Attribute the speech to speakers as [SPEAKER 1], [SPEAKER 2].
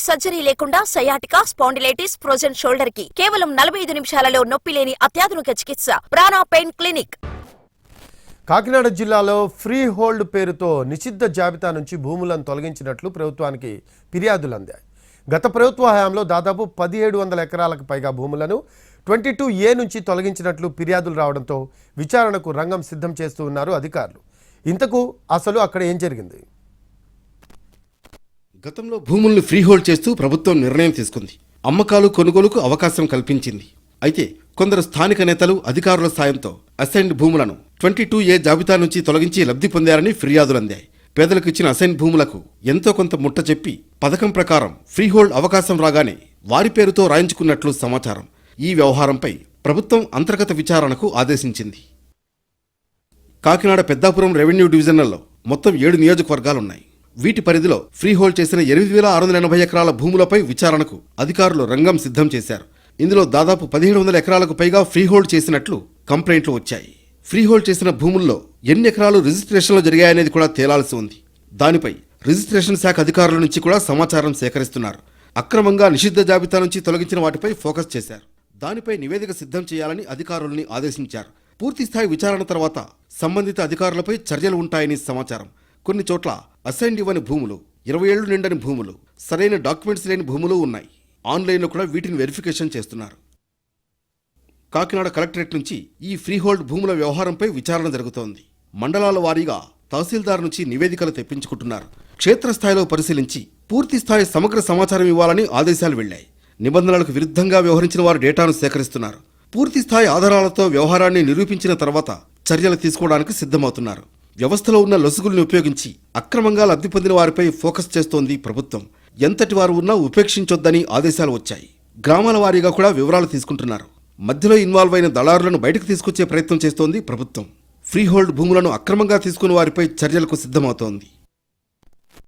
[SPEAKER 1] Surgery లేకుండా sciatica, spondylitis, frozen shoulder కి కేవలం 45 నిమిషాలలో నొప్పి లేని అత్యాధునిక చికిత్స ప్రాణ పెయిన్ క్లినిక్.
[SPEAKER 2] కాకినాడ జిల్లాలో ఫ్రీ హోల్డ్ పేరుతో నిషిద్ధ జాబితా నుంచి భూములను తొలగించినట్లు ప్రభుత్వానికి ఫిర్యాదులు అందాయి. గత ప్రభుత్వ హయాంలో దాదాపు 1700 ఎకరాలకు పైగా భూములను 22A నుంచి తొలగించినట్లు ఫిర్యాదులు రావడంతో విచారణకు రంగం సిద్ధం చేస్తూ ఉన్నారు అధికారులు. ఇంతకు అసలు అక్కడ ఏం జరిగింది?
[SPEAKER 3] గతంలో భూములను ఫ్రీ హోల్డ్ చేస్తూ ప్రభుత్వం నిర్ణయం తీసుకుంది. అమ్మకాలు కొనుగోలుకు అవకాశం కల్పించింది. అయితే కొందరు స్థానిక నేతలు అధికారుల సాయంతో అసైన్డ్ భూములను 22A జాబితా నుంచి తొలగించి లబ్ధి పొందారని ఫిర్యాదులందాయి. పేదలకు ఇచ్చిన అసైన్ భూములకు ఎంతో కొంత ముట్ట చెప్పి పథకం ప్రకారం ఫ్రీ హోల్డ్ అవకాశం రాగానే వారి పేరుతో రాయించుకున్నట్లు సమాచారం. ఈ వ్యవహారంపై ప్రభుత్వం అంతర్గత విచారణకు ఆదేశించింది. కాకినాడ పెద్దాపురం రెవెన్యూ డివిజన్లలో మొత్తం 7 నియోజకవర్గాలున్నాయి. వీటి పరిధిలో ఫ్రీ హోల్డ్ చేసిన 8680 ఎకరాల భూములపై విచారణకు అధికారులు రంగం సిద్ధం చేశారు. ఇందులో దాదాపు 1700 ఎకరాలకు పైగా ఫ్రీ హోల్డ్ చేసినట్లు కంప్లైంట్లు వచ్చాయి. ఫ్రీ హోల్డ్ చేసిన భూముల్లో ఎన్ని ఎకరాలు రిజిస్ట్రేషన్లో జరిగాయనేది కూడా తేలాల్సి ఉంది. దానిపై రిజిస్ట్రేషన్ శాఖ అధికారుల నుంచి కూడా సమాచారం సేకరిస్తున్నారు. అక్రమంగా నిషిద్ధ జాబితా నుంచి తొలగించిన వాటిపై ఫోకస్ చేశారు. దానిపై నివేదిక సిద్ధం చేయాలని అధికారుల్ని ఆదేశించారు. పూర్తిస్థాయి విచారణ తర్వాత సంబంధిత అధికారులపై చర్యలు ఉంటాయని సమాచారం. కొన్ని చోట్ల అసైన్డ్ ఇవ్వని భూములు, 20 ఏళ్లు నిండని భూములు, సరైన డాక్యుమెంట్స్ లేని భూములు ఉన్నాయి. ఆన్లైన్లో కూడా వీటిని వెరిఫికేషన్ చేస్తున్నారు. కాకినాడ కలెక్టరేట్ నుంచి ఈ ఫ్రీ హోల్డ్ భూముల వ్యవహారంపై విచారణ జరుగుతోంది. మండలాల వారీగా తహసీల్దార్ నుంచి నివేదికలు తెప్పించుకుంటున్నారు. క్షేత్రస్థాయిలో పరిశీలించి పూర్తిస్థాయి సమగ్ర సమాచారం ఇవ్వాలని ఆదేశాలు వెళ్లాయి. నిబంధనలకు విరుద్ధంగా వ్యవహరించిన వారి డేటాను సేకరిస్తున్నారు. పూర్తిస్థాయి ఆధారాలతో వ్యవహారాన్ని నిరూపించిన తర్వాత చర్యలు తీసుకోవడానికి సిద్ధమవుతున్నారు. వ్యవస్థలో ఉన్న లొసుగుల్ని ఉపయోగించి అక్రమంగా లబ్ధి పొందిన వారిపై ఫోకస్ చేస్తోంది ప్రభుత్వం. ఎంతటి వారు ఉన్నా ఉపేక్షించొద్దని ఆదేశాలు వచ్చాయి. గ్రామాల వారీగా కూడా వివరాలు తీసుకుంటున్నారు. మధ్యలో ఇన్వాల్వ్ అయిన దళారులను బయటకు తీసుకొచ్చే ప్రయత్నం చేస్తోంది ప్రభుత్వం. ఫ్రీ హోల్డ్ భూములను అక్రమంగా తీసుకున్న వారిపై చర్యలకు సిద్ధమవుతోంది.